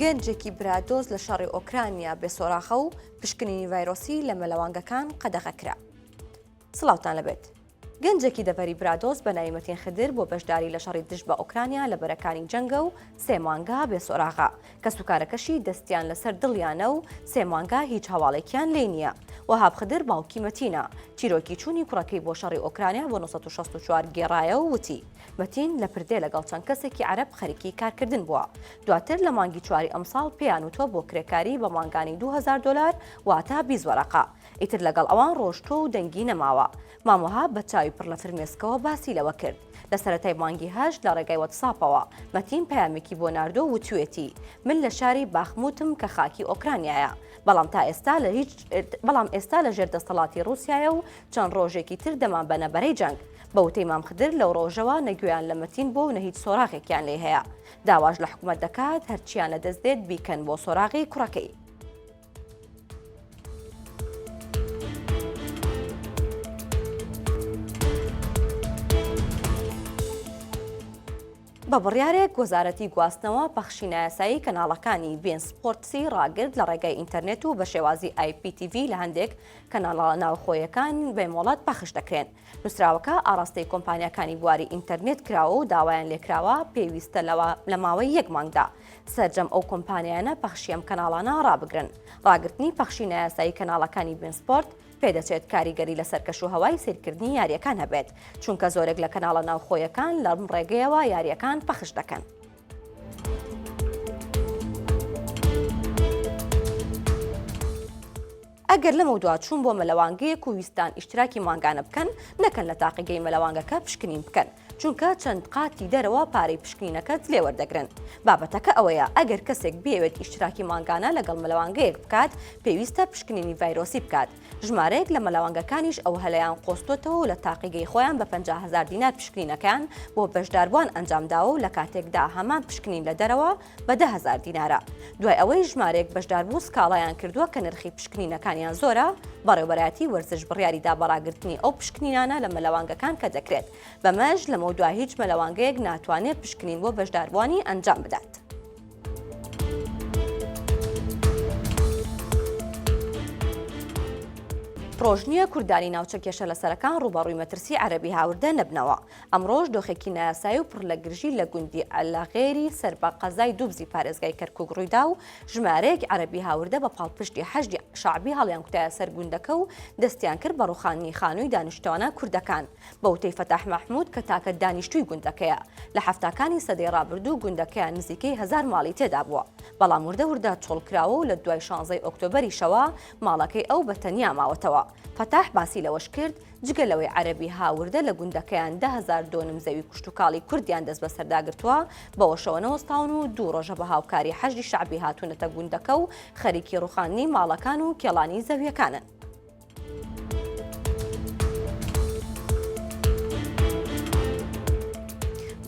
گەنجێکی برادۆز لە شەڕی ئۆکرانیا بێسۆراخە و پشکنینی ڤایرۆسی لە مەلەوانگەکان قەدەغەکرا. سڵاوتان لەبێت. گەنجێکی دەڤەری برادۆز بە ناوی مەتین خدر بۆ بەشداری لە شەڕی دژ بە ئۆکرانیا لە بەرەکانی جەنگە و 3 مانگا بێسۆراغا کە سوکارەکەشی دەستیان لەسەر دڵیانە و 3 مانگا هیچ هەواڵێکیان لێ نییە. وەهاب خدر باوکی مەتینە چیرۆکی چوونی کوڕەکەی بۆ شەڕی ئۆکرانیا بۆ 1964 گێڕایە و وتی مەتین لە پردێ لەگەڵ چەند کەسێکی عەرەب خەریکی کارکردن بووە. دواتر لە مانگی 4 ئەمساڵ پێیان وتووە بۆ کرێکاری بە مانگانی 2000 دلار واتە 20 وەرەقە. ئیتر لەگەڵ ئەوان ڕۆژتۆ و دەنگی نەماوە. مامۆها بە چاوی پڕ لە فرمێسکەوە باسی لەوە کرد. لە سەرەتای مانگی هەشت لە ڕێگای وەتساپەوە مەتین پەیامێکی بۆ ناردۆ وتوێتی من لە شاری باخموتم کە خاکی ئۆکرانیایە بەڵام ئێستا لە ژێر دەسەڵاتی رووسایە و چەند ڕۆژێکی تر دەمان بەنە بەرەی جەنگ. بە وتەی مام خدر لەو ڕۆژەوە نەگویان لە مەتین بۆ و نە هیچ سۆراغێکیان لێ هەیە. داواش لە حکوومەت دەکات هەرچیان لە دەست دێت بیکەن بۆ سۆراغی کوڕەکەی. بە بڕیارێک وەزارەتی گواستنەوە پەخشی نایاسایی کەناڵەکانی بین سپۆرتسی ڕاگرت لە ڕێگای ئینتەرنێت و بە شێوازی IPTV لە هەندێک کەناڵە ناوخۆیەکان بێمۆڵەت پەخش دەکرێن. نووسراوەکە ئاراستەی کۆمپانیەکانی بواری ئینتەرنێت کراوە و داوایان لێکراوە پێویستە لە ماوەی 1 مانگدا سەرجەم ئەو کۆمپانیانە پەخشی ئەم کەناڵانە ڕابگرن. ڕاگرتنی پەخشی نایاسایی کەناڵەکانی بین سپۆرت پێدەچێت کاریگەری لەسەر کەشوهەوای سیرکردنی یاریەکان هەبێت چونکە زۆرێک لە کەناڵە ناوخۆیەکان لەم ڕێگەیەوە یاریەکان پەخش دەکەن. ئەگەر لەمە دوات چوون بۆ مەلەوانگەیەک و ویستان ئیشتراکی مانگانە بکەن نەکەن لە تاقیگەی مەلەوانگەکە پشکنین بکەن چونکە چەند قاتی دەرەوە پارەی پشکنینەکەت لێوەردەگرن. بابەتەکە ئەوەیە ئەگەر کەسێک بێوێت ئیشتراکی مانگانە لەگەڵ مەلەوانگەیەک بکات پێویستە پشکنینی ڤایرۆسی بکات. ژمارەیەک لە مەلەوانگەکانیش ئەو هەلەیان قۆستۆتەوە و لە تاقیگەی خۆیان بە 50,000 دینار پشکنینەکان بۆ بەشداربووان ئەنجامداوە و لە کاتێکدا هەمان پشکنین لە دەرەوە بە 10,000 دینارە. دوای ئەوەی ژمارەیەک بەشداربوو سکاڵایان کردووە کە نرخی پشکنینەکانیان زۆرە بەڕێوەبەرەتی وەرزش بڕیاریدا بەڕاگرتنی ئەو پشکنینانە لە مەلەوانگەکان کە دەکرێت. بەمەش لەمە دوای هیچ مەلەوانگەیەک ناتوانێت پشکنین بۆ بەشداربووانی ئەنجام بدات. ڕۆژنیە کوردانی ناوچە کێشە لەسەرەکان ڕوبەڕووی مەترسی عەرەبی هاوردە نەبنەوە. ئەمڕۆژ دۆخێکی نایاسایی و پڕ لە گرژی لە گوندی ئەلاغێری سەر بە قەزای دووبزی پارێزگای کەرکووک ڕوویدا و ژمارەیەک عەرەبی هاوردە بە پاڵپشتی حەشدی شەعبی هەڵیان کوتایە سەر گوندەکە و دەستیان کرد بە ڕوخانی خانووی دانیشتوانە کوردەکان بە وتەی فەتاح مەحموود کە تاکە دانیشتووی گوندەکەیە. لە هەفتاکانی سەدەی ڕابردوو گوندەکەیان نزیکەی 1000 ماڵی تێدا بووە. بەڵام وردە چۆڵکراوە و لە دوای 16 ئۆکتۆبەریشەوە ماڵەکەی ئەو بە تەنیا ماوەتەوە. فەتاح باسی لەوەش کرد جگەلەوەی عەرەبی هاوردە لە گوندەکەیان 10,000 دۆنم زەوی کوشت و کاڵی کوردیان دەست بەسەرداگرتووە بەوەشەوە نەوەستاون و 2 ڕۆژە بە هاوکاری حەشدی شەعبی هاتوونەتە گوندەکە و خەریکی ڕوخاندنی ماڵەکان و کێڵانی زەویەکانن.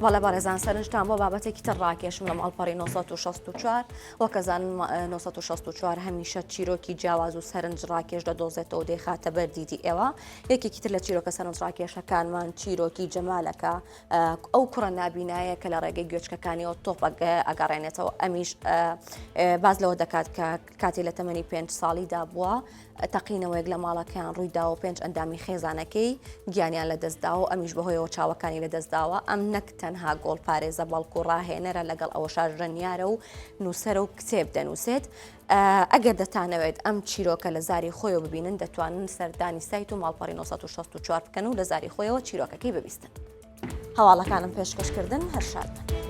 وەڵە بەڕێزان سەرنجتان بۆ بابەتێکی تر ڕاکێشم لە ماڵپەڕی 1964 وەکەزانن 1964 هەمیشە چیرۆکی جیاواز و سەرنج ڕاکێش دەدۆزێتەوە دەیخاتە بەردیدی ئێوە. یەکێکی تر لە چیرۆکە سەرنج ڕاکێشەکانمان چیرۆکی جەمالەکە ئەو کوڕە نابینایە کە لە ڕێگەی گوێچکەکانیەوە تۆپەک ئەگەڕێنێتەوە. ئەمیش باز لەوە دەکات کە کاتی لە تەمەنی 5 ساڵیدا بووە تەقینەوەیەک لە ماڵەکەیان ڕوویداوە 5 ئەندامی خێزانەکەی گیانیان لە دەستداوە ئەمیش بەهۆیەوە چاوەکانی لە دەستداوە. ئەم نەک تەنها گۆڵ پارێزە بەڵکو ڕاهێنەرە لەگەڵ ئەوە شاژنیارە و نووسەرە و کتێب دەنووسێت. ئەگەر دەتانەوێت ئەم چیرۆکە لە زاری خۆیەوە ببینن دەتوانن سەردانی سایت و ماڵپەڕی 1964 بکەن و لە زاری خۆیەوە چیرۆکەکەی ببیستن. هەواڵەکانم پێشکەشکردن هەر شاد.